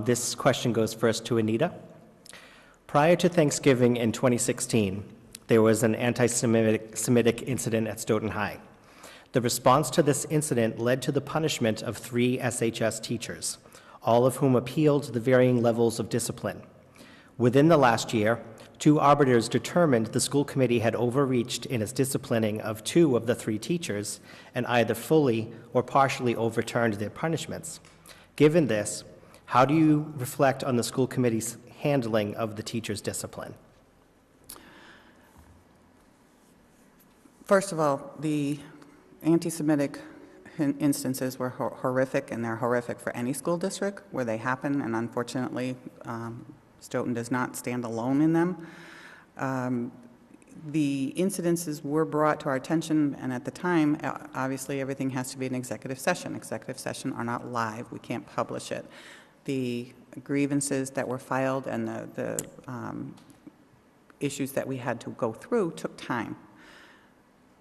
This question goes first to Anita. Prior to Thanksgiving in 2016, there was an anti-Semitic incident at Stoughton High. The response to this incident led to the punishment of 3 SHS teachers, all of whom appealed the varying levels of discipline. Within the last year, 2 arbiters determined the school committee had overreached in its disciplining of 2 of the 3 teachers and either fully or partially overturned their punishments. Given this, how do you reflect on the school committee's handling of the teachers' discipline? First of all, the anti-Semitic instances were horrific, and they're horrific for any school district where they happen, and unfortunately, Stoughton does not stand alone in them. The incidences were brought to our attention, and at the time, obviously everything has to be an executive session. Executive sessions are not live. We can't publish it. The grievances that were filed and the issues that we had to go through took time.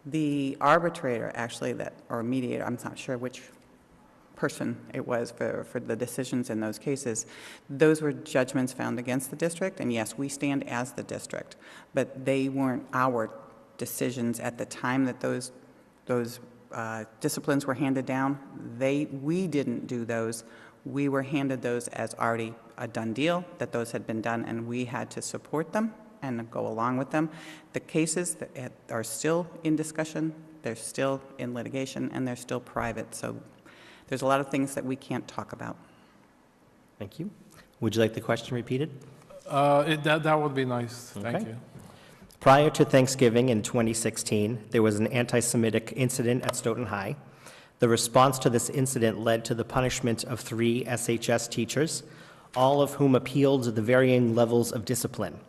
The arbitrator, actually, or mediator, I'm not sure which person it was for the decisions in those cases, those were judgments found against the district, and yes, we stand as the district, but they weren't our decisions at the time that those disciplines were handed down. We didn't do those. We were handed those as already a done deal, that those had been done, and we had to support them and go along with them. The cases that are still in discussion, they're still in litigation, and they're still private. So there's a lot of things that we can't talk about. Thank you. Would you like the question repeated? That would be nice. Okay. Thank you. Prior to Thanksgiving in 2016, there was an anti-Semitic incident at Stoughton High. The response to this incident led to the punishment of 3 SHS teachers, all of whom appealed the varying levels of discipline.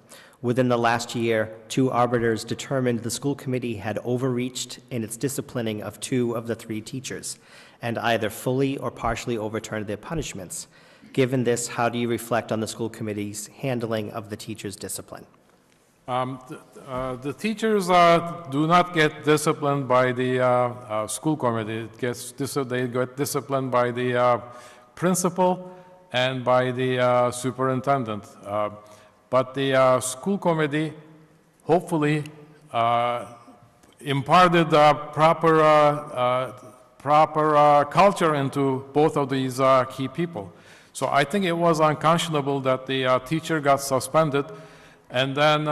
Within the last year, 2 arbiters determined the school committee had overreached in its disciplining of 2 of the 3 teachers and either fully or partially overturned their punishments. Given this, how do you reflect on the school committee's handling of the teachers' discipline? The teachers do not get disciplined by the school committee. They get disciplined by the principal and by the superintendent. But the school committee hopefully imparted proper culture into both of these key people. So I think it was unconscionable that the teacher got suspended, and then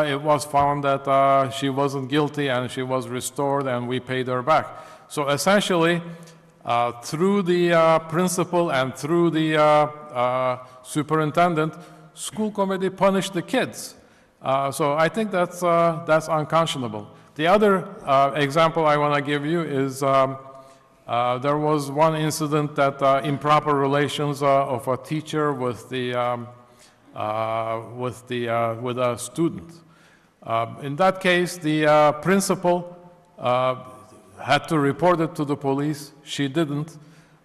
it was found that she wasn't guilty and she was restored and we paid her back. So essentially, through the principal and through the superintendent, school committee punished the kids. So I think that's unconscionable. The other example I want to give you is there was one incident that improper relations of a teacher with a student. In that case, the principal had to report it to the police. She didn't.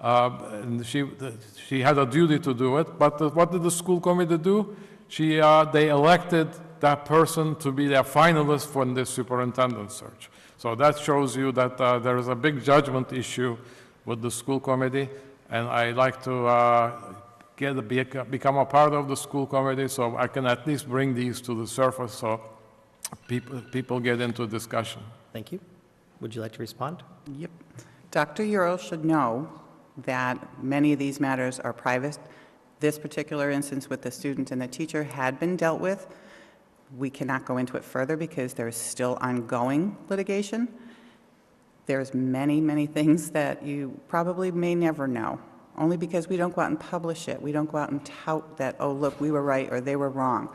And she had a duty to do it, but what did the school committee do? They elected that person to be their finalist for the superintendent search. So that shows you that there is a big judgment issue with the school committee, and I like to become a part of the school committee so I can at least bring these to the surface so people get into discussion. Thank you. Would you like to respond? Yep. Dr. Euro should know that many of these matters are private. This particular instance with the student and the teacher had been dealt with. We cannot go into it further because there's still ongoing litigation. There's many, many things that you probably may never know, only because we don't go out and publish it. We don't go out and tout that, oh, look, we were right or they were wrong.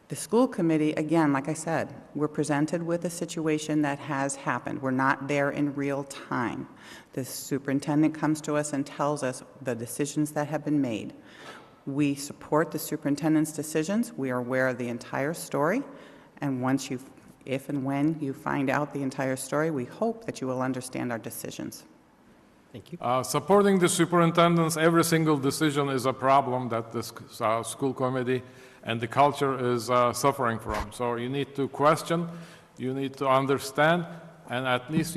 The school committee, again, like I said, we're presented with a situation that has happened. We're not there in real time. The superintendent comes to us and tells us the decisions that have been made. We support the superintendent's decisions. We are aware of the entire story. And once if and when you find out the entire story, we hope that you will understand our decisions. Thank you. Supporting the superintendent's every single decision is a problem that the school committee and the culture is suffering from. So you need to question, you need to understand, and at least,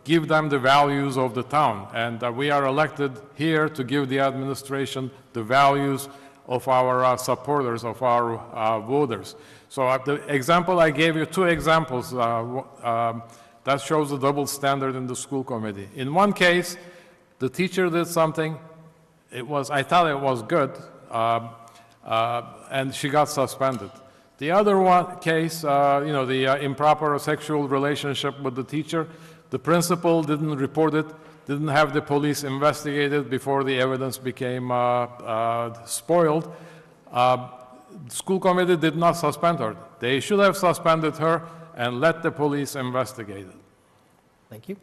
give them the values of the town. And we are elected here to give the administration the values of our supporters, of our voters. So the example I gave you, two examples, that shows the double standard in the school committee. In one case, the teacher did something, I thought it was good, and she got suspended. The other case, the improper sexual relationship with the teacher, the principal didn't report it, didn't have the police investigate it before the evidence became spoiled. The school committee did not suspend her. They should have suspended her and let the police investigate it. Thank you.